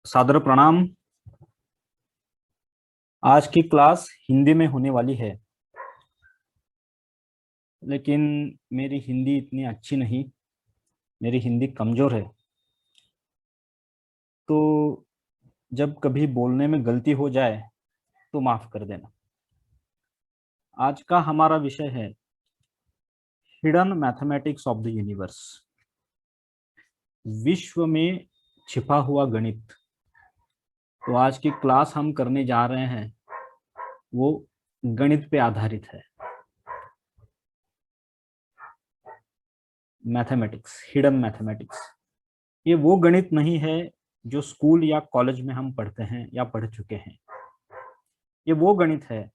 सादर प्रणाम। आज की क्लास हिंदी में होने वाली है, लेकिन मेरी हिंदी इतनी अच्छी नहीं, मेरी हिंदी कमज़ोर है। तो जब कभी बोलने में गलती हो जाए तो माफ़ कर देना। आज का हमारा विषय है hidden mathematics of the universe, विश्व में छिपा हुआ गणित। तो आज की क्लास हम करने जा रहे हैं वो गणित पे आधारित है। मैथमेटिक्स, हिडन मैथमेटिक्स, ये वो गणित नहीं है जो स्कूल या कॉलेज में हम पढ़ते हैं या पढ़ चुके हैं। ये वो गणित है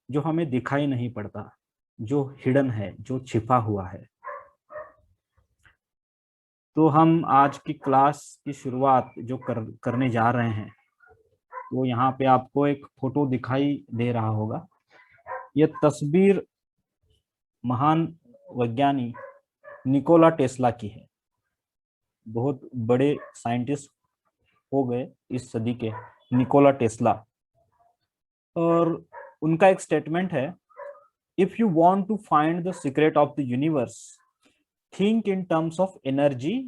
जो हमें दिखाई नहीं पड़ता, जो हिडन है, जो छिपा हुआ है। तो हम आज की क्लास की शुरुआत जो करने जा रहे हैं वो यहाँ पे आपको एक फोटो दिखाई दे रहा होगा। ये तस्वीर महान वैज्ञानिक निकोला टेस्ला की है। बहुत बड़े साइंटिस्ट हो गए इस सदी के निकोला टेस्ला। और उनका एक स्टेटमेंट है, if you want to find the secret of the universe, think in terms of energy,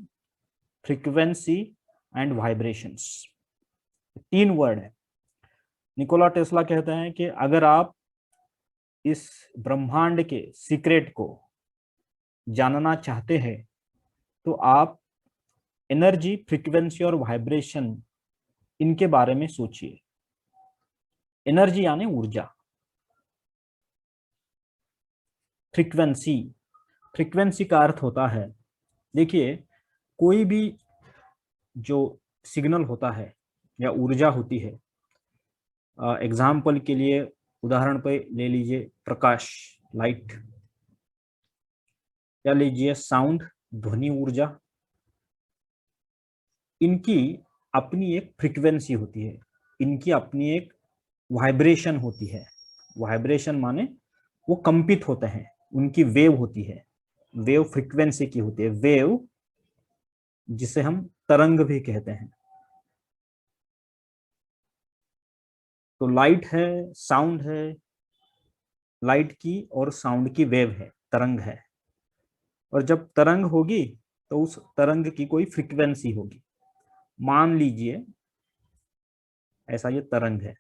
frequency and vibrations. 3 word है। निकोला टेस्ला कहते हैं कि अगर आप इस ब्रह्मांड के सीक्रेट को जानना चाहते हैं तो आप एनर्जी, फ्रीक्वेंसी और वाइब्रेशन, इनके बारे में सोचिए। एनर्जी यानी ऊर्जा, फ्रीक्वेंसी, फ्रीक्वेंसी का अर्थ होता है, देखिए कोई भी जो सिग्नल होता है या ऊर्जा होती है, एग्जाम्पल के लिए उदाहरण पे ले लीजिए प्रकाश, लाइट, या लीजिए साउंड, ध्वनि ऊर्जा। इनकी अपनी एक फ्रीक्वेंसी होती है, इनकी अपनी एक वाइब्रेशन होती है। वाइब्रेशन माने वो कंपित होते हैं, उनकी वेव होती है, वेव फ्रीक्वेंसी की होती है। वेव जिसे हम तरंग भी कहते हैं। तो लाइट है, साउंड है, लाइट की और साउंड की वेव है, तरंग है। और जब तरंग होगी तो उस तरंग की कोई फ्रीक्वेंसी होगी। मान लीजिए ऐसा ये तरंग है,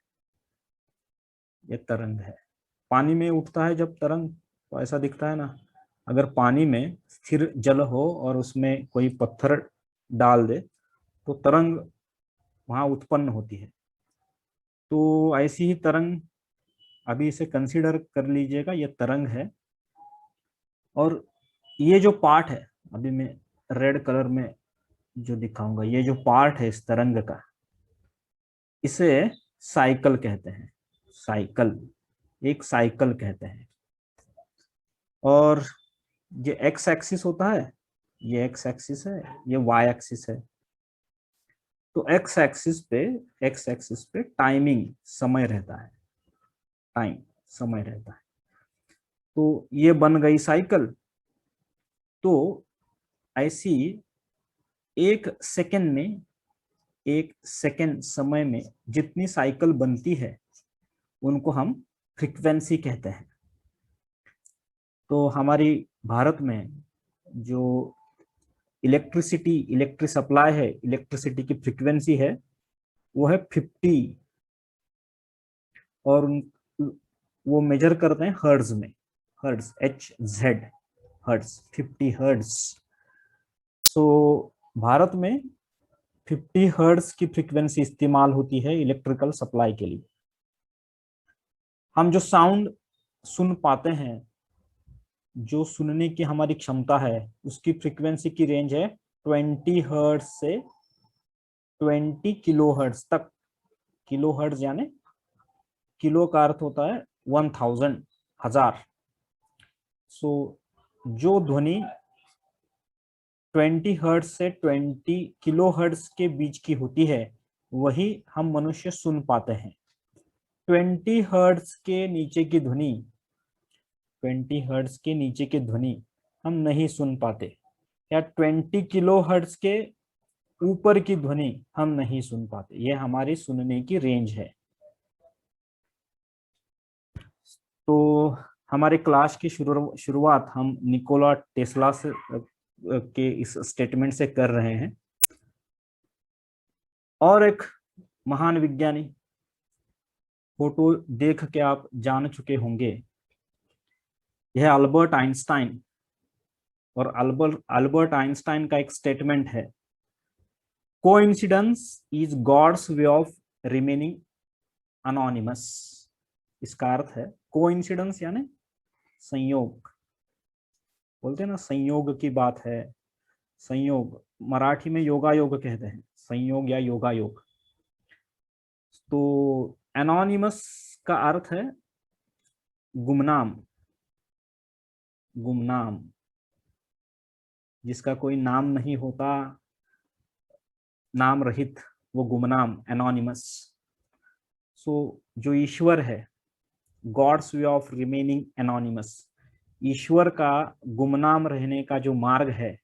ये तरंग है, पानी में उठता है जब तरंग, तो ऐसा दिखता है ना। अगर पानी में स्थिर जल हो और उसमें कोई पत्थर डाल दे तो तरंग वहां उत्पन्न होती है। तो ऐसी ही तरंग, अभी इसे कंसीडर कर लीजिएगा, ये तरंग है। और ये जो पार्ट है, अभी मैं रेड कलर में जो दिखाऊंगा, ये जो पार्ट है इस तरंग का, इसे साइकिल कहते हैं। साइकिल, एक साइकिल कहते हैं। और ये एक्स एक्सिस होता है, ये एक्स एक्सिस है, ये वाई एक्सिस है। तो एक्स एक्सिस पे टाइमिंग, समय रहता है, टाइम, समय रहता है। तो ये बन गई साइकिल। तो ऐसी एक सेकंड में, एक सेकंड समय में जितनी साइकिल बनती है उनको हम फ्रीक्वेंसी कहते हैं। तो हमारी भारत में जो इलेक्ट्रिक सप्लाई है, इलेक्ट्रिसिटी की फ्रीक्वेंसी है, वो है 50। और वो मेजर करते हैं हर्ट्ज में, हर्ट्ज, HZ, हर्ट्ज, 50 हर्ट्ज। सो भारत में 50 हर्ट्ज की फ्रीक्वेंसी इस्तेमाल होती है इलेक्ट्रिकल सप्लाई के लिए। हम जो साउंड सुन पाते हैं, जो सुनने की हमारी क्षमता है, उसकी फ्रीक्वेंसी की रेंज है 20 हर्ट्ज से 20 किलो हर्ट्ज तक। किलो हर्ट्ज यानी किलो का अर्थ होता है 1000, 1000। सो जो ध्वनि 20 हर्ट्ज से 20 किलो हर्ट्ज के बीच की होती है वही हम मनुष्य सुन पाते हैं। 20 हर्ट्ज के नीचे की ध्वनि, 20 हर्ट्ज के नीचे की ध्वनि हम नहीं सुन पाते। या 20 किलो हर्ट्ज के ऊपर की ध्वनि हम नहीं सुन पाते, ये हमारी सुनने की रेंज है। तो हमारे क्लास की शुरुआत हम निकोला टेस्ला से के इस स्टेटमेंट से कर रहे हैं। और एक महान विज्ञानी, फोटो देख के आप जान चुके होंगे, यह अल्बर्ट आइंस्टाइन। और अल्बर्ट आइंस्टाइन का एक स्टेटमेंट है, coincidence is God's way of remaining anonymous. इसका अर्थ है कोइंसिडेंस यानी संयोग, बोलते हैं ना संयोग की बात है, संयोग मराठी में योगा योग कहते हैं, संयोग या योगा योग। तो एनोनिमस का अर्थ है गुमनाम, गुमनाम, जिसका कोई नाम नहीं होता, नाम रहित, वो गुमनाम, एनोनिमस। सो जो ईश्वर है, God's way of remaining anonymous, ईश्वर का गुमनाम रहने का जो मार्ग है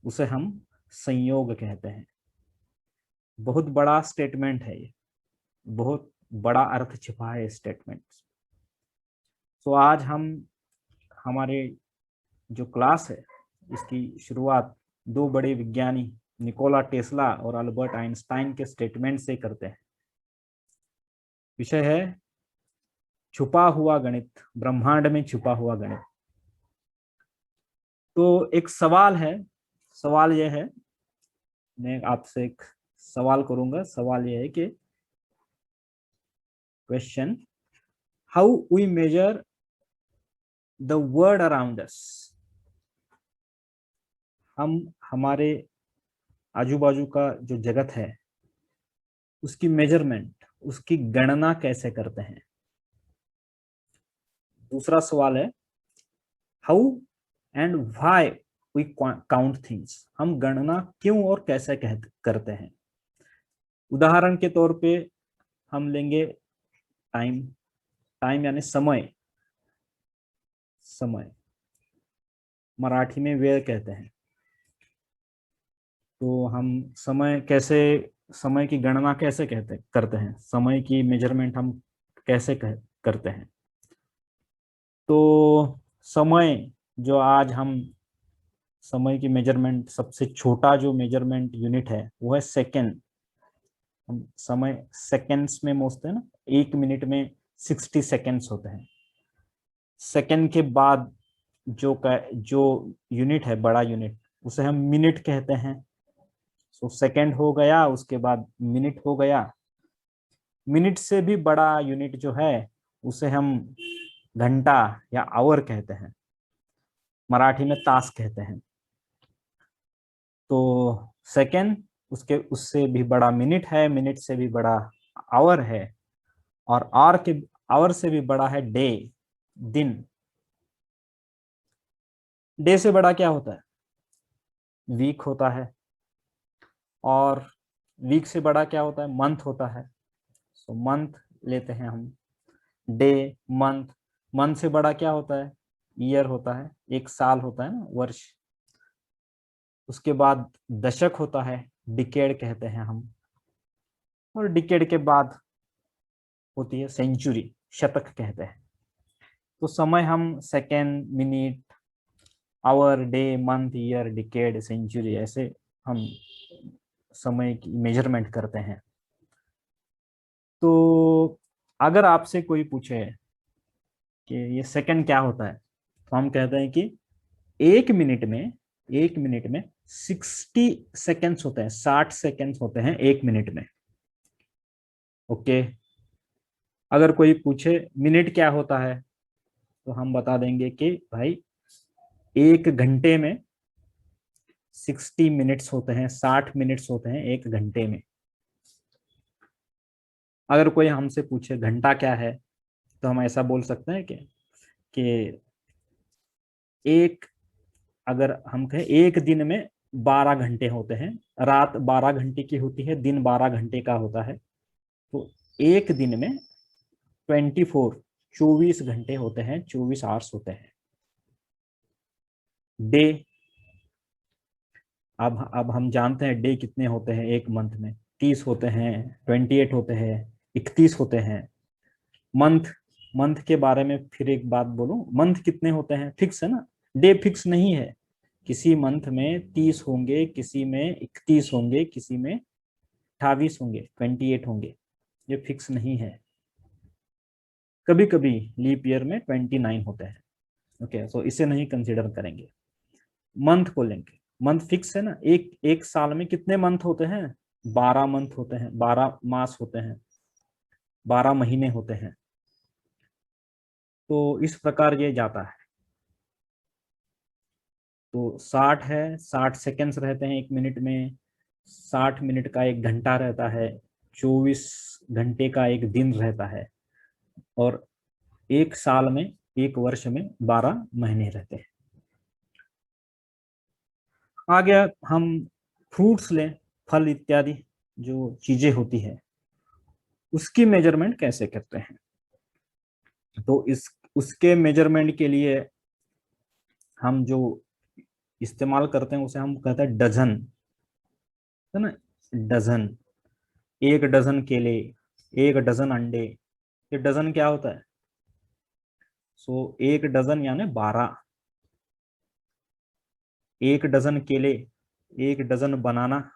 उसे हम संयोग कहते हैं। बहुत बड़ा स्टेटमेंट है ये, बहुत बड़ा अर्थ छिपा है स्टेटमेंट। तो आज हम हमारे जो क्लास है इसकी शुरुआत दो बड़े विज्ञानी निकोला टेस्ला और अल्बर्ट आइंस्टाइन के स्टेटमेंट से करते हैं। विषय है छुपा हुआ गणित, ब्रह्मांड में छुपा हुआ गणित। तो एक सवाल है, सवाल यह है, मैं आपसे एक सवाल करूंगा। सवाल यह है कि question, how we measure the world around us. हम हमारे आजू बाजू का जो जगत है उसकी मेजरमेंट, उसकी गणना कैसे करते हैं। दूसरा सवाल है, how and why we count things. हम गणना क्यों और कैसे करते हैं। उदाहरण के तौर पे हम लेंगे टाइम, टाइम यानी समय, समय मराठी में वेळ कहते हैं। तो हम समय कैसे, समय की गणना कैसे करते हैं, समय की मेजरमेंट हम कैसे करते हैं। तो समय जो आज हम, समय की मेजरमेंट सबसे छोटा जो मेजरमेंट यूनिट है वो है सेकेंड। हम समय सेकेंड्स में मोजते हैं ना, 1 मिनट में 60 सेकेंड्स होते हैं। सेकेंड के बाद जो यूनिट है, बड़ा यूनिट, उसे हम मिनट कहते हैं। सो सेकेंड हो गया, उसके बाद मिनट हो गया। मिनट से भी बड़ा यूनिट जो है उसे हम घंटा या आवर कहते हैं, मराठी में तास कहते हैं। तो सेकेंड, उसके उससे भी बड़ा मिनट है, मिनट से भी बड़ा आवर है, और आवर से भी बड़ा है डे, दिन। डे से बड़ा क्या होता है, वीक होता है। और वीक से बड़ा क्या होता है, मंथ होता है। सो मंथ लेते हैं हम, डे, मंथ। मंथ से बड़ा क्या होता है, ईयर होता है, एक साल होता है ना, वर्ष। उसके बाद दशक होता है, डिकेड कहते हैं हम। और डिकेड के बाद होती है सेंचुरी, शतक कहते हैं। तो समय हम second, minute, hour, day, month, year, decade, century, ऐसे हम समय की मेजरमेंट करते हैं। तो अगर आपसे कोई पूछे कि ये सेकंड क्या होता है, तो हम कहते हैं कि एक मिनट में, 60 सेकेंड्स होते हैं, 60 सेकेंड्स होते हैं 1 मिनट में। ओके। अगर कोई पूछे मिनट क्या होता है, तो हम बता देंगे कि भाई 1 घंटे में 60 मिनट्स होते हैं, 60 मिनट्स होते हैं 1 घंटे में। अगर कोई हमसे पूछे घंटा क्या है, तो हम ऐसा बोल सकते हैं कि एक, अगर हम कहें एक दिन में 12 घंटे होते हैं, रात 12 घंटे की होती है, दिन 12 घंटे का होता है। तो एक दिन में 24 घंटे होते हैं, 24 आवर्स होते हैं। डे, अब हम जानते हैं डे कितने होते हैं एक मंथ में, 30 होते हैं, 28 होते हैं, 31 होते हैं। मंथ, मंथ के बारे में फिर एक बात बोलूं, मंथ कितने होते हैं फिक्स है ना, डे फिक्स नहीं है। किसी मंथ में 30 होंगे, किसी में 31 होंगे, किसी में 28 होंगे, 28 होंगे, ये फिक्स नहीं है। कभी कभी लीप ईयर में 29 होते हैं। ओके, सो इसे नहीं कंसिडर करेंगे। मंथ को लेंगे, मंथ फिक्स है ना, एक एक साल में कितने मंथ होते हैं, 12 मंथ होते हैं, 12 मास होते हैं, 12 महीने होते हैं। तो इस प्रकार ये जाता है। तो 60 है, 60 सेकेंड्स रहते हैं एक मिनट में, 60 मिनट का एक घंटा रहता है, 24 घंटे का एक दिन रहता है, और एक साल में, एक वर्ष में 12 महीने रहते हैं। आ गया, हम फ्रूट्स लें, फल इत्यादि जो चीजें होती है, उसकी मेजरमेंट कैसे करते हैं। तो इस उसके मेजरमेंट के लिए हम जो इस्तेमाल करते हैं उसे हम कहते हैं डजन, है ना, डजन। एक डजन केले, एक डजन अंडे, ये डजन क्या होता है, सो एक डजन यानी 12। एक डजन केले, एक डजन बनाना,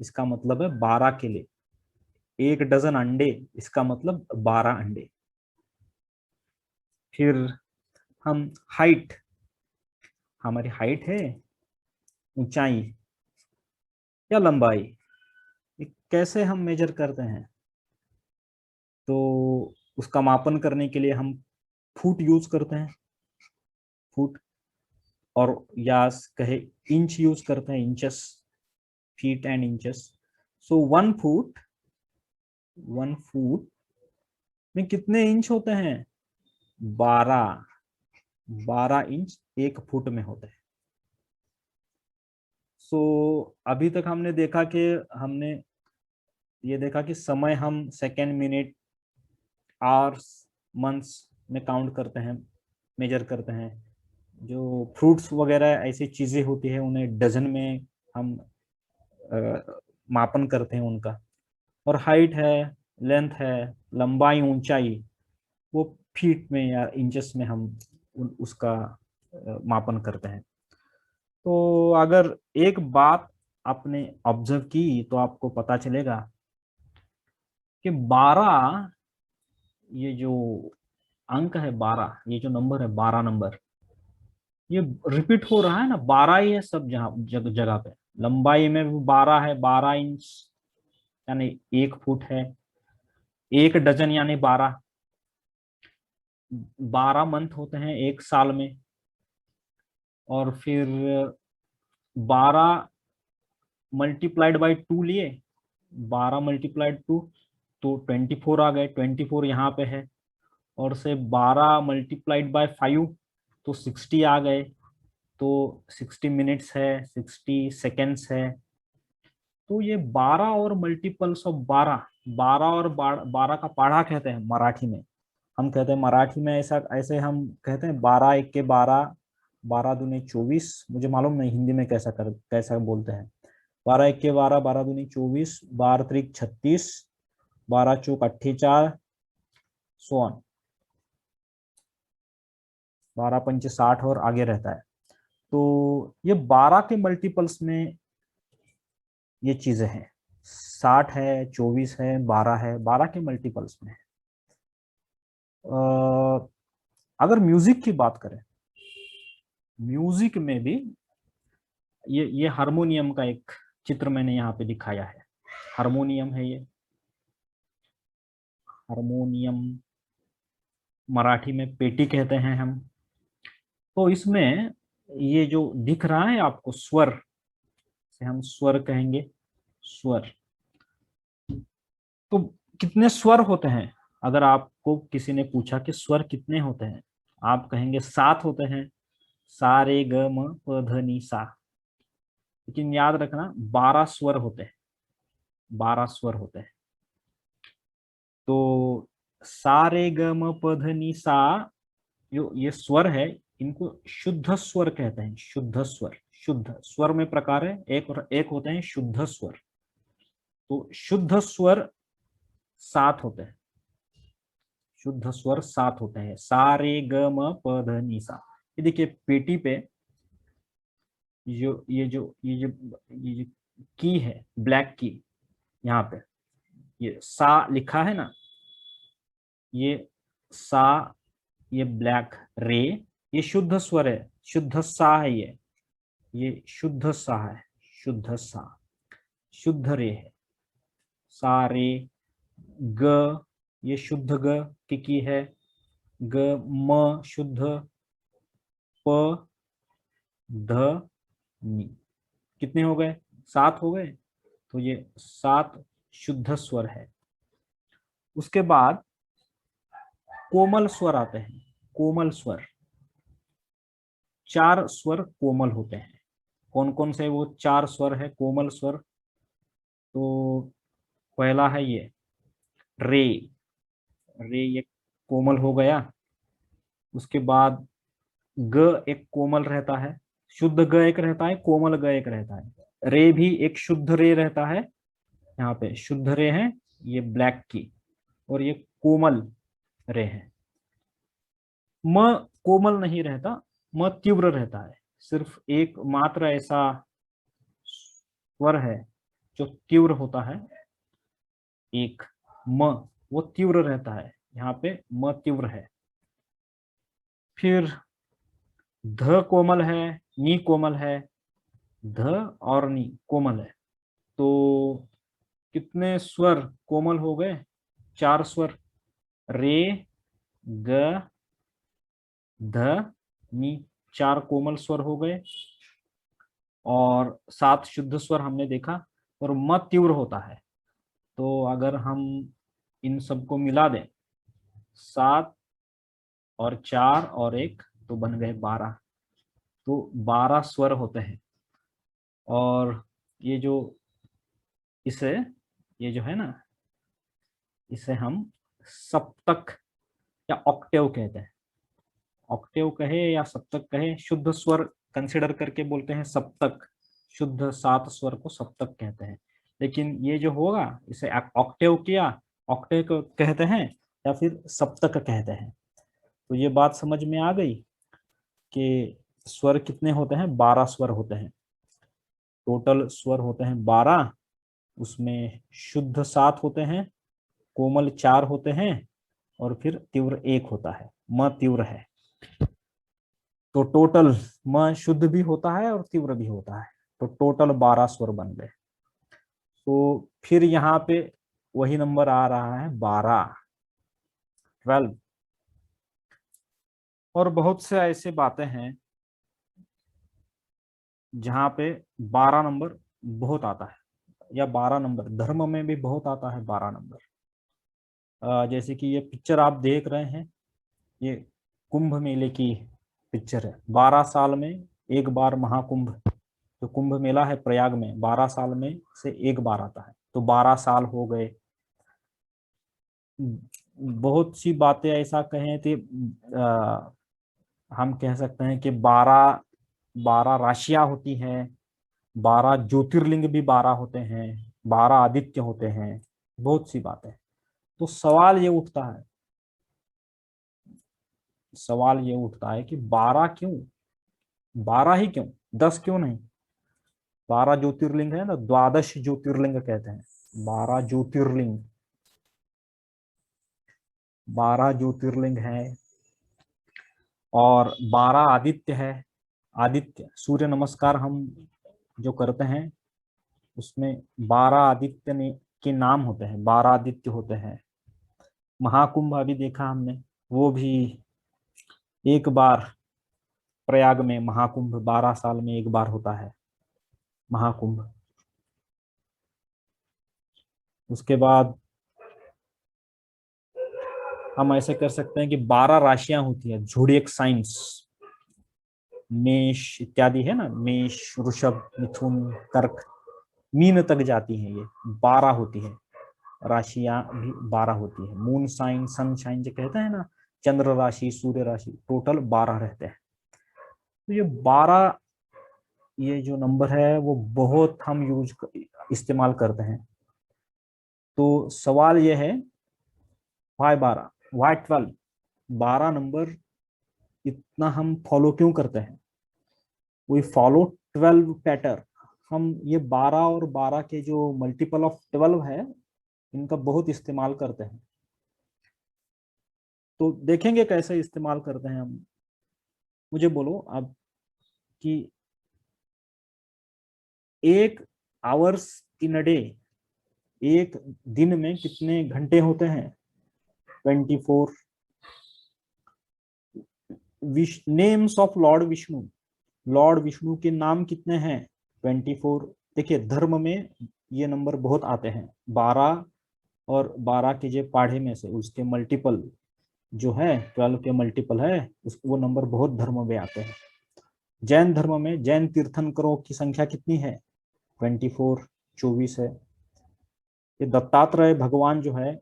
इसका मतलब है 12 केले। एक डजन अंडे, इसका मतलब 12 अंडे। फिर हम हाइट, हमारी हाइट है, ऊंचाई या लंबाई, ये कैसे हम मेजर करते हैं। तो उसका मापन करने के लिए हम फुट यूज करते हैं, फुट, और या कहे इंच यूज करते हैं, inches, feet and inches. So 1 foot, 1 foot में कितने इंच होते हैं, 12, 12 इंच 1 फुट में होते हैं। सो अभी तक हमने देखा कि हमने ये देखा कि समय हम सेकेंड, मिनट, आवर्स, मंथ्स में काउंट करते हैं, मेजर करते हैं। जो फ्रूट्स वगैरह ऐसी चीजें होती है उन्हें डजन में हम मापन करते हैं उनका। और हाइट है, लेंथ है, लंबाई, ऊंचाई, वो फीट में या इंचेस में हम उसका मापन करते हैं। तो अगर एक बात आपने ऑब्जर्व की तो आपको पता चलेगा कि 12, ये जो अंक है 12, ये जो नंबर है 12 नंबर, ये रिपीट हो रहा है ना, 12 ही है सब जगह जगह पे। लंबाई में भी 12 है, 12 इंच यानी 1 फुट है। एक डजन यानी 12, 12 मंथ होते हैं एक साल में। और फिर 12 मल्टीप्लाइड बाई 2 लिए, 12 × 2 तो 24 आ गए, 24 यहाँ पे है। और से 12 मल्टीप्लाइड बाय 5 तो 60 आ गए। तो 60 मिनट्स है, 60 सेकेंड्स है। तो ये 12 और मल्टीपल्स ऑफ 12, 12 और 12 का पढ़ा कहते हैं मराठी में। हम कहते हैं मराठी में ऐसा, ऐसे हम कहते हैं 12 × 1 = 12, 12 × 2 = 24। मुझे मालूम नहीं हिंदी में कैसा बोलते हैं। 12 × 1 = 12, 12 × 2 = 24, 12 × 3 = 36, 12 × 4 = 48, सो ऑन, 12 × 5 = 60 और आगे रहता है। तो ये 12 के मल्टीपल्स में ये चीजें हैं, 60 है, 24 है, 12 है, 12 के मल्टीपल्स में है। अगर म्यूजिक की बात करें, म्यूजिक में भी ये हारमोनियम का एक चित्र मैंने यहाँ पे दिखाया है। हारमोनियम है ये, हारमोनियम, मराठी में पेटी कहते हैं हम। तो इसमें ये जो दिख रहा है आपको स्वर, से हम स्वर कहेंगे, स्वर। तो कितने स्वर होते हैं, अगर आपको किसी ने पूछा कि स्वर कितने होते हैं, आप कहेंगे 7 होते हैं, सा रे ग म प ध नि सा। लेकिन याद रखना 12 स्वर होते हैं, 12 स्वर होते हैं। तो सा रे ग म प ध नि सा, जो ये स्वर है, इनको शुद्ध स्वर कहते हैं, शुद्ध स्वर, शुद्ध स्वर में प्रकार है, एक होते हैं शुद्ध स्वर। तो शुद्ध स्वर 7 होते हैं, शुद्ध स्वर 7 होते हैं, सा रे ग म प ध नि सा। ये देखिए पेटी पे ये जो की है, ब्लैक की, यहाँ पे ये सा लिखा है ना, ये सा, ये ब्लैक रे, ये शुद्ध स्वर है, शुद्ध सा है, ये शुद्ध सा है, शुद्ध सा, शुद्ध रे है, सा रे। ग, ये शुद्ध ग की है, ग म शुद्ध, प ध नि। कितने हो गए? 7 हो गए। तो ये 7 शुद्ध स्वर है। उसके बाद कोमल स्वर आते हैं, कोमल स्वर। 4 स्वर कोमल होते हैं। कौन कौन से वो 4 स्वर है कोमल स्वर? तो पहला है ये रे, रे ये कोमल हो गया। उसके बाद ग एक कोमल रहता है, शुद्ध ग एक रहता है, कोमल ग एक रहता है। रे भी एक शुद्ध रे रहता है, यहाँ पे शुद्ध रे है, ये ब्लैक की, और ये कोमल रे है। म कोमल नहीं रहता, म तीव्र रहता है। सिर्फ एक मात्र ऐसा स्वर है जो तीव्र होता है, एक म, वो तीव्र रहता है, यहाँ पे म तीव्र है। फिर ध कोमल है, नी कोमल है, ध और नी कोमल है। तो कितने स्वर कोमल हो गए? 4 स्वर, रे ग ध नी, 4 कोमल स्वर हो गए, और 7 शुद्ध स्वर हमने देखा, और म तीव्र होता है। तो अगर हम इन सबको मिला दें, 7 और 4 और 1, तो बन गए 12। तो 12 स्वर होते हैं। और ये जो इसे, ये जो है ना, इसे हम सप्तक या ऑक्टेव कहते हैं। ऑक्टेव कहे या सप्तक कहे, शुद्ध स्वर कंसिडर करके बोलते हैं सप्तक। शुद्ध 7 स्वर को सप्तक कहते हैं। लेकिन ये जो होगा, इसे ऑक्टेव किया, ऑक्टेव को कहते हैं या फिर सप्तक कहते हैं। तो ये बात समझ में आ गई कि स्वर कितने होते हैं? 12 स्वर होते हैं। टोटल स्वर होते हैं 12, उसमें शुद्ध 7 होते हैं, कोमल 4 होते हैं, और फिर तीव्र 1 होता है, म तीव्र है। तो टोटल म शुद्ध भी होता है और तीव्र भी होता है, तो टोटल 12 स्वर बन गए। तो फिर यहाँ पे वही नंबर आ रहा है 12, 12। और बहुत से ऐसे बातें हैं जहाँ पे 12 नंबर बहुत आता है, या 12 नंबर धर्म में भी बहुत आता है 12 नंबर। जैसे कि ये पिक्चर आप देख रहे हैं, ये कुंभ मेले की पिक्चर है। 12 साल में एक बार महाकुंभ, जो कुंभ मेला है प्रयाग में, 12 साल में से एक बार आता है, तो 12 साल हो गए। बहुत सी बातें ऐसा कहें कि हम कह सकते हैं कि 12 12 राशियां होती हैं, 12 ज्योतिर्लिंग भी 12 होते हैं, 12 आदित्य होते हैं, बहुत सी बातें। तो सवाल ये उठता है, सवाल ये उठता है कि 12 क्यों? 12 ही क्यों? 10 क्यों नहीं? 12 ज्योतिर्लिंग है ना, द्वादश ज्योतिर्लिंग कहते हैं। 12 ज्योतिर्लिंग, 12 ज्योतिर्लिंग है, और 12 आदित्य है। आदित्य, सूर्य नमस्कार हम जो करते हैं, उसमें 12 आदित्य ने के नाम होते हैं, 12 आदित्य होते हैं। महाकुंभ अभी देखा हमने, वो भी एक बार, प्रयाग में महाकुंभ 12 साल में एक बार होता है महाकुंभ। उसके बाद हम ऐसे कर सकते हैं कि 12 राशियां होती है, ज़ोडिएक साइंस, मेष इत्यादि है ना, मेष, वृषभ, मिथुन, कर्क, मीन तक जाती हैं, ये 12 होती है। राशियां भी 12 होती है। मून साइन, सन साइन जो कहते हैं ना, चंद्र राशि, सूर्य राशि, टोटल 12 रहते हैं। तो ये 12 ये जो नंबर है वो बहुत हम इस्तेमाल करते हैं। तो सवाल ये है, वाई 12, वाई 12, 12 नंबर इतना हम फॉलो क्यों करते हैं? We follow 12 pattern. हम ये 12 और 12 के जो मल्टीपल ऑफ 12 है, इनका बहुत इस्तेमाल करते हैं। तो देखेंगे कैसे इस्तेमाल करते हैं हम। मुझे बोलो अब कि एक आवर्स इन अ डे, एक दिन में कितने घंटे होते हैं? 24। Names of Lord Vishnu, Lord Vishnu के नाम कितने हैं? 24। देखिए धर्म में ये नंबर बहुत आते हैं, 12 और 12 के जो पाढ़े में से उसके मल्टीपल जो है, 12 के मल्टीपल है, वो नंबर बहुत धर्म में आते हैं। जैन धर्म में जैन तीर्थंकरों की संख्या कितनी है? 24, 24 है। ये दत्तात्रेय भगवान जो है,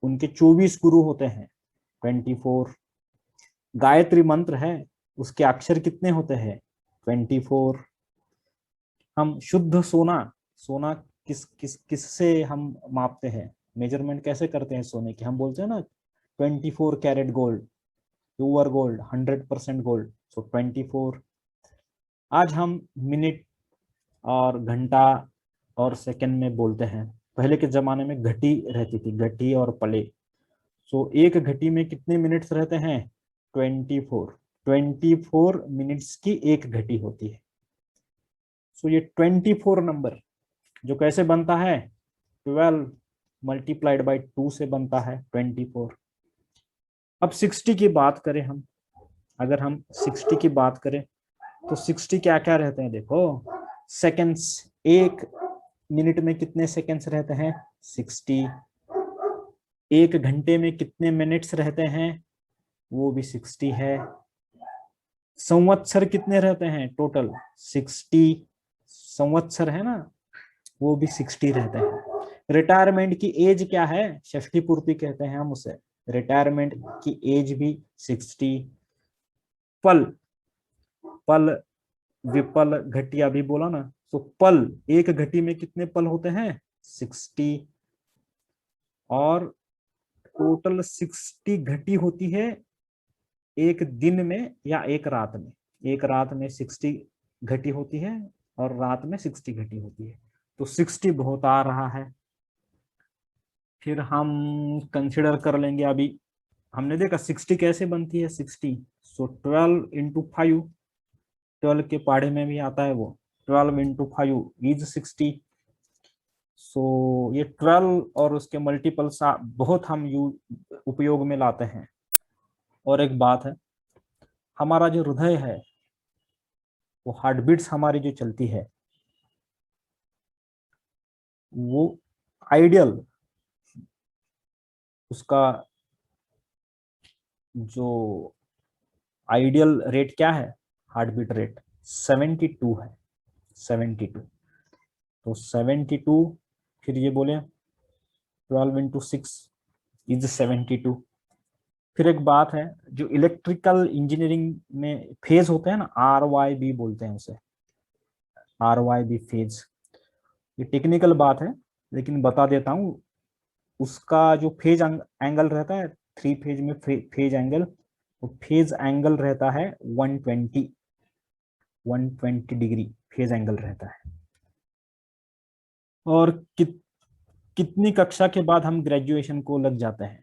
उनके 24 गुरु होते हैं, 24। गायत्री मंत्र है, उसके अक्षर कितने होते हैं? 24। हम शुद्ध सोना, सोना किस किस किससे हम मापते हैं, मेजरमेंट कैसे करते हैं सोने की? हम बोलते हैं ना 24 carat gold, pure gold, 100% gold, so 24। आज हम मिनट और घंटा और सेकंड में बोलते हैं। पहले के जमाने में घटी रहती थी, घटी और पले। सो एक घटी में कितने मिनट्स रहते हैं? 24। 24 मिनट्स की एक घटी होती है। सो ये 24 नंबर जो कैसे बनता है? 12 मल्टीप्लाइड बाई 2 से बनता है 24। अब 60 की बात करें हम, अगर हम 60 की बात करें तो 60 क्या क्या रहते हैं? देखो सेकेंड्स, एक मिनट में कितने सेकेंड्स रहते हैं? 60। एक घंटे में कितने मिनट्स रहते हैं? वो भी 60 है। संवत्सर कितने रहते हैं टोटल? 60 संवत्सर है ना, वो भी 60 रहते हैं। रिटायरमेंट की एज क्या है? षष्ठी पूर्ति कहते हैं हम उसे। रिटायरमेंट की एज भी 60। पल, पल विपल घटिया भी बोला ना, तो पल, एक घटी में कितने पल होते हैं? 60। और टोटल 60 घटी होती है एक दिन में या एक रात में। एक रात में 60 घटी होती है और रात में 60 घटी होती है। तो 60 बहुत आ रहा है। फिर हम कंसिडर कर लेंगे, अभी हमने देखा 60 कैसे बनती है। 60, सो 12 × 5, 12 के पहाड़े में भी आता है वो, 12 × 5 इज 60। सो ये 12 और उसके मल्टीपल बहुत हम उपयोग में लाते हैं। और एक बात है, हमारा जो हृदय है, वो हार्ट बीट्स हमारी जो चलती है, वो आइडियल, उसका जो आइडियल रेट क्या है? हार्ट बीट रेट 72 है, 72। तो 72, फिर ये बोले 12 × 6 इज 72। फिर एक बात है, जो इलेक्ट्रिकल इंजीनियरिंग में फेज होते हैं ना, RYB बोलते हैं उसे, RYB फेज। ये टेक्निकल बात है लेकिन बता देता हूँ। उसका जो फेज एंगल रहता है, 3 फेज में फेज एंगल, तो फेज एंगल रहता है 120 डिग्री फेज एंगल रहता है। और कितनी कक्षा के बाद हम ग्रेजुएशन को लग जाते हैं?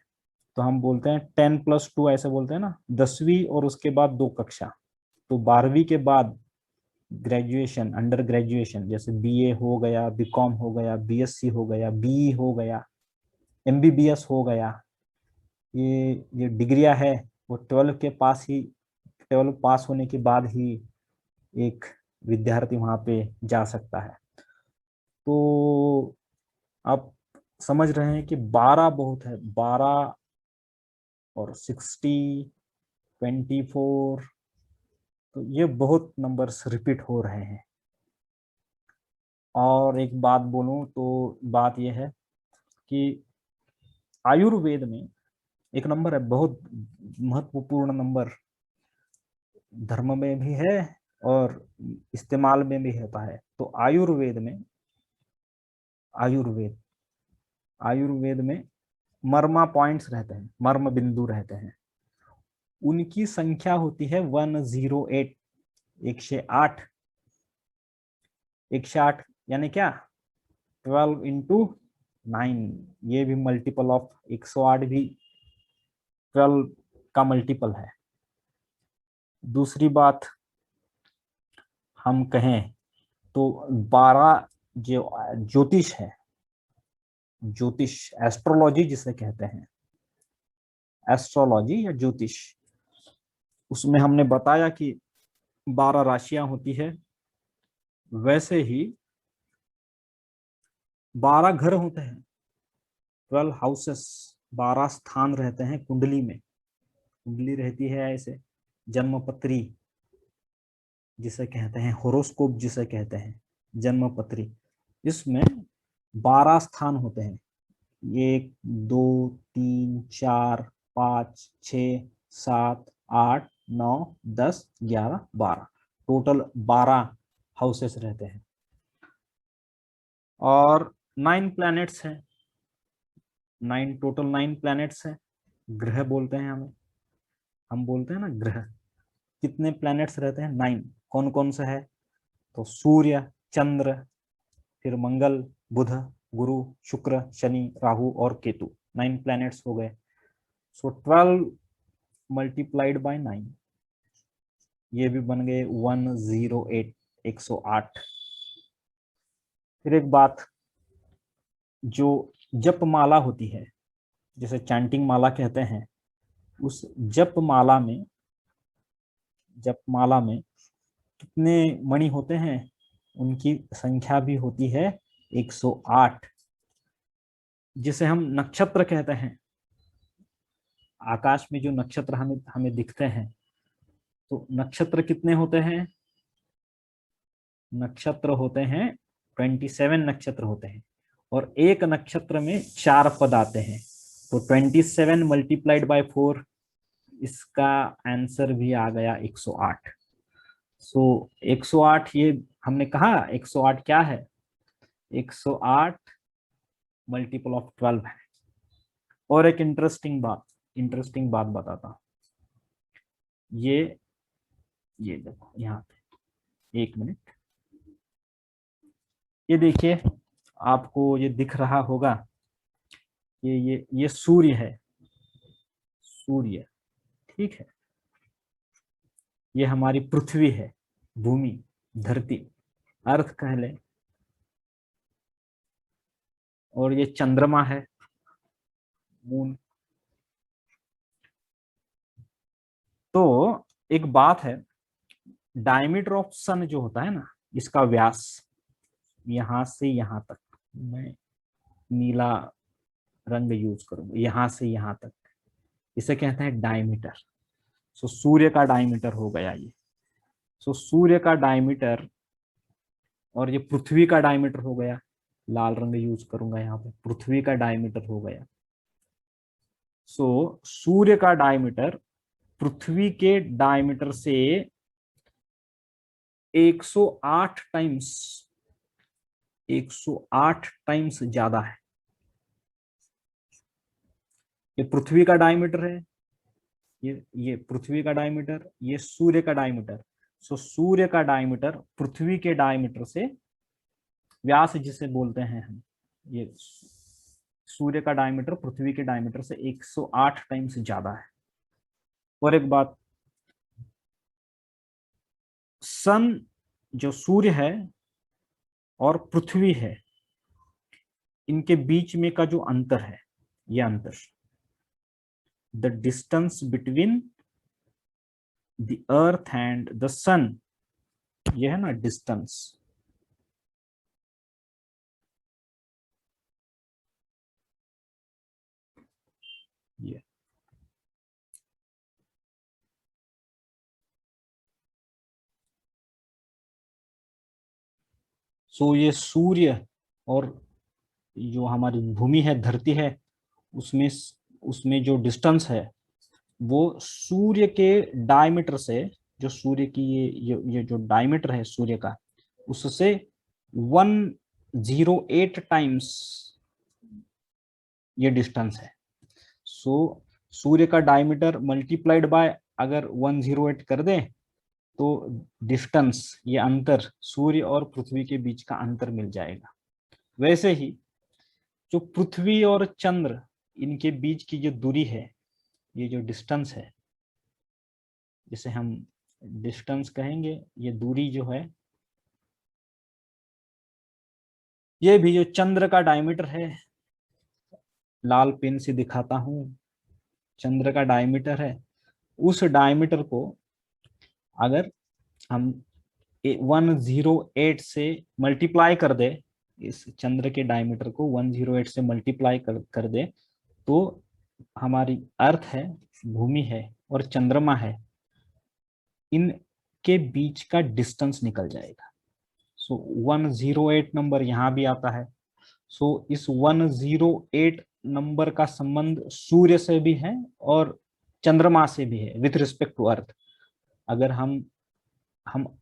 तो हम बोलते हैं 10+2, ऐसे बोलते हैं ना, 10वीं और उसके बाद 2 कक्षा। तो 12वीं के बाद ग्रेजुएशन, अंडर ग्रेजुएशन, जैसे BA हो गया, BCom हो गया, BSc हो गया, BE हो गया, MBBS हो गया। ये डिग्रियां है, वो 12 पास होने के बाद ही एक विद्यार्थी वहां पे जा सकता है। तो आप समझ रहे हैं कि 12 बहुत है, 12 और 60, 24, तो ये बहुत नंबर्स रिपीट हो रहे हैं। और एक बात बोलूं तो बात यह है कि आयुर्वेद में एक नंबर है, बहुत महत्वपूर्ण नंबर, धर्म में भी है और इस्तेमाल में भी होता है। तो आयुर्वेद में, आयुर्वेद आयुर्वेद में मर्मा पॉइंट्स रहते हैं, मर्म बिंदु रहते हैं, उनकी संख्या होती है 108, 108। 108 यानी क्या, 12 इंटू 9, ये भी मल्टीपल ऑफ 108 भी 12 का मल्टीपल है। दूसरी बात हम कहें तो 12 जो ज्योतिष है, ज्योतिष एस्ट्रोलॉजी जिसे कहते हैं, एस्ट्रोलॉजी या ज्योतिष, उसमें हमने बताया कि 12 राशियां होती है। वैसे ही 12 घर होते हैं, 12 हाउसेस, 12 स्थान रहते हैं कुंडली में। कुंडली रहती है ऐसे, जन्मपत्री जिसे कहते हैं, होरोस्कोप जिसे कहते हैं, जन्मपत्री, इसमें 12 स्थान होते हैं। 1 2 3 4 5 6 7 8 9 10 11 12, टोटल 12 हाउसेस रहते हैं। और 9 प्लैनेट्स हैं, 9 टोटल 9 प्लैनेट्स हैं। ग्रह बोलते हैं हमें, हम बोलते हैं ना ग्रह। कितने प्लैनेट्स रहते हैं, 9। कौन कौन से है, तो सूर्य, चंद्र, फिर मंगल, बुध, गुरु, शुक्र, शनि, राहु और केतु, 9 प्लैनेट्स हो गए। सो 12 मल्टीप्लाइड बाय 9, ये भी बन गए 108, 108। फिर एक बात, जो जप माला होती है, जिसे चैंटिंग माला कहते हैं, उस जप माला में, जप माला में कितने मणि होते हैं, उनकी संख्या भी होती है 108, जिसे हम नक्षत्र कहते हैं। आकाश में जो नक्षत्र हमें हमें दिखते हैं, तो नक्षत्र कितने होते हैं, नक्षत्र होते हैं 27 नक्षत्र होते हैं, और एक नक्षत्र में 4 पद आते हैं। तो 27 मल्टीप्लाइड बाय 4, इसका आंसर भी आ गया 108। सो 108, ये हमने कहा 108 क्या है, 108 मल्टीपल ऑफ 12 है। और एक इंटरेस्टिंग बात बताता हूं। ये देखो यहाँ पे, एक मिनट, ये देखिए, आपको ये दिख रहा होगा, ये सूर्य है, सूर्य, ठीक है। ये हमारी पृथ्वी है, भूमि, धरती, अर्थ कह ले। और ये चंद्रमा है, मून। तो एक बात है, डायमीटर ऑफ सन जो होता है ना, इसका व्यास यहां से यहां तक, मैं नीला रंग यूज करूंगा, यहां से यहां तक, इसे कहते हैं डायमीटर। सो सूर्य का डायमीटर हो गया ये। सो सूर्य का डायमीटर, और ये पृथ्वी का डायमीटर हो गया, लाल रंग यूज करूंगा यहाँ पे, पृथ्वी का डायमीटर हो गया। सो सूर्य का डायमीटर पृथ्वी के डायमीटर से 108 टाइम्स, 108 टाइम्स ज्यादा है। ये पृथ्वी का डायमीटर है, ये पृथ्वी का डायमीटर, ये सूर्य का डायमीटर। सो सूर्य का डायमीटर पृथ्वी के डायमीटर से, व्यास जिसे बोलते हैं हम, ये सूर्य का डायमीटर पृथ्वी के डायमीटर से 108 टाइम्स ज्यादा है। और एक बात, सन, जो सूर्य है और पृथ्वी है, इनके बीच में का जो अंतर है, ये अंतर, the distance between the earth and the sun, ये है ना डिस्टेंस, ये सो ये सूर्य और जो हमारी भूमि है, धरती है, उसमें उसमें जो डिस्टेंस है, वो सूर्य के डायमीटर से, जो सूर्य की ये जो डायमीटर है सूर्य का, उससे 108 टाइम्स ये डिस्टेंस है। सो सूर्य का डायमीटर मल्टीप्लाइड बाय अगर 108 कर दें तो डिस्टेंस, ये अंतर, सूर्य और पृथ्वी के बीच का अंतर मिल जाएगा। वैसे ही जो पृथ्वी और चंद्र, इनके बीच की जो दूरी है, ये जो डिस्टेंस है, जिसे हम डिस्टेंस कहेंगे, ये दूरी जो है, ये भी जो चंद्र का डायमीटर है, लाल पेन से दिखाता हूं, चंद्र का डायमीटर है, उस डायमीटर को अगर हम 108 से मल्टीप्लाई कर दे, इस चंद्र के डायमीटर को 108 से मल्टीप्लाई कर दे, तो हमारी अर्थ है, भूमि है और चंद्रमा है, इनके बीच का डिस्टेंस निकल जाएगा। सो 108 नंबर यहाँ भी आता है। सो इस 108 नंबर का संबंध सूर्य से भी है और चंद्रमा से भी है विथ रिस्पेक्ट टू अर्थ। अगर हम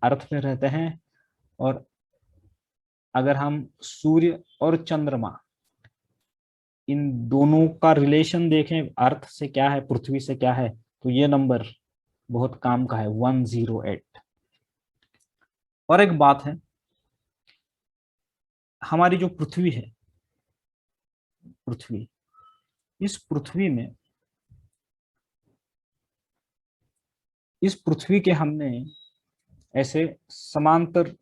अर्थ में रहते हैं और अगर हम सूर्य और चंद्रमा, इन दोनों का रिलेशन देखें, अर्थ से क्या है, पृथ्वी से क्या है, तो ये नंबर बहुत काम का है, 108। और एक बात है, हमारी जो पृथ्वी है, पृथ्वी, इस पृथ्वी में, इस पृथ्वी के हमने ऐसे समांतर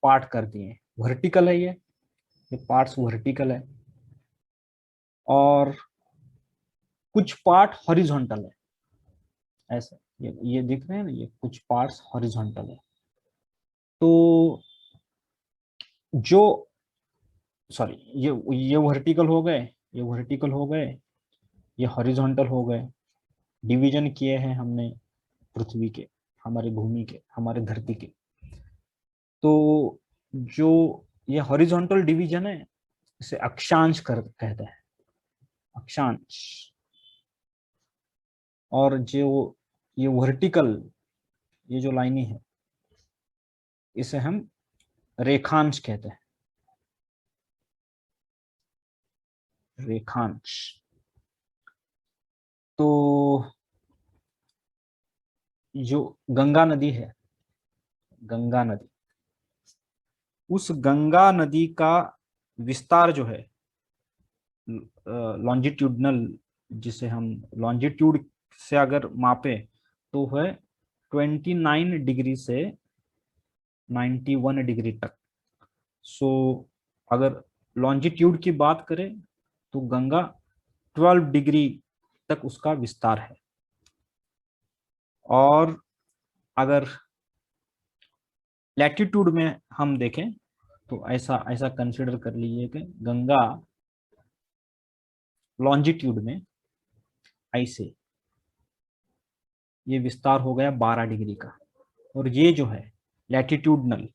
पार्ट कर दिए। वर्टिकल है ये पार्ट्स वर्टिकल है, और कुछ पार्ट हॉरिजॉन्टल है। ऐसे ये दिख रहे हैं ना, ये कुछ पार्ट्स हॉरिजॉन्टल है। तो जो, सॉरी, ये वर्टिकल हो गए, ये वर्टिकल हो गए, ये हॉरिजॉन्टल हो गए। डिवीजन किए हैं हमने पृथ्वी के, हमारी भूमि के, हमारे धरती के। तो जो ये हॉरिजॉन्टल डिवीजन है, इसे अक्षांश कहते हैं, अक्षांश। और जो ये वर्टिकल, ये जो लाइनें है, इसे हम रेखांश कहते हैं, रेखांश। तो जो गंगा नदी है, गंगा नदी, उस गंगा नदी का विस्तार जो है, लॉन्जिट्यूडनल, जिसे हम लॉन्जिट्यूड से अगर मापे तो है 29 डिग्री से 91 डिग्री तक। सो अगर लॉन्जिट्यूड की बात करें तो गंगा 12 डिग्री तक उसका विस्तार है। और अगर लैटिट्यूड में हम देखें तो ऐसा ऐसा कंसिडर कर लीजिए कि गंगा लॉन्जिट्यूड में ऐसे ये विस्तार हो गया 12 डिग्री का, और ये जो है लैटिट्यूडनल,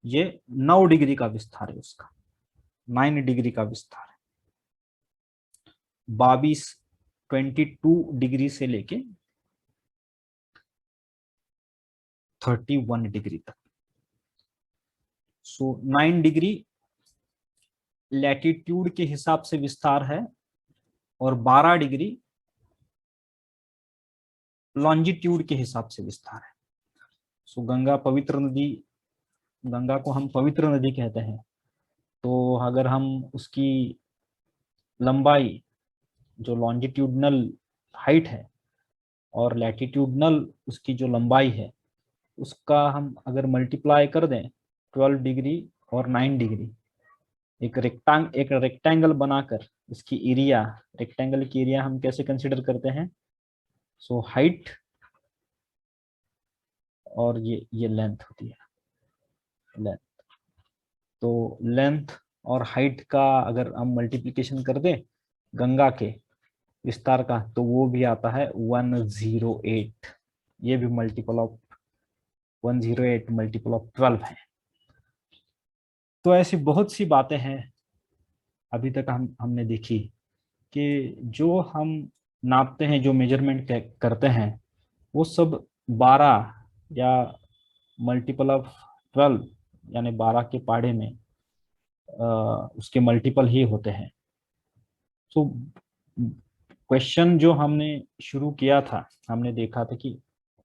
ये 9 डिग्री का विस्तार है, उसका 9 डिग्री का विस्तार है। 22 डिग्री से लेके 31 डिग्री तक। सो 9 डिग्री लैटिट्यूड के हिसाब से विस्तार है और 12 डिग्री लॉन्जिट्यूड के हिसाब से विस्तार है। सो गंगा पवित्र नदी, गंगा को हम पवित्र नदी कहते हैं। तो अगर हम उसकी लंबाई, जो लॉन्जिट्यूडनल हाइट है और लैटिट्यूडनल उसकी जो लंबाई है, उसका हम अगर मल्टीप्लाई कर दें 12 डिग्री और 9 डिग्री, एक रेक्टेंगल बनाकर इसकी एरिया, रेक्टेंगल की एरिया हम कैसे कंसिडर करते हैं? सो हाइट और ये लेंथ होती है, लेंथ। तो लेंथ और हाइट का अगर हम मल्टीप्लिकेशन कर दें गंगा के विस्तार का, तो वो भी आता है 108। ये भी मल्टीपल ऑफ 108 मल्टीपल ऑफ 12 है। तो ऐसी बहुत सी बातें हैं अभी तक हमने देखी कि जो हम नापते हैं, जो मेजरमेंट करते हैं, वो सब 12 या मल्टीपल ऑफ 12 यानी 12 के पहाड़े में उसके मल्टीपल ही होते हैं। तो क्वेश्चन जो हमने शुरू किया था, हमने देखा था कि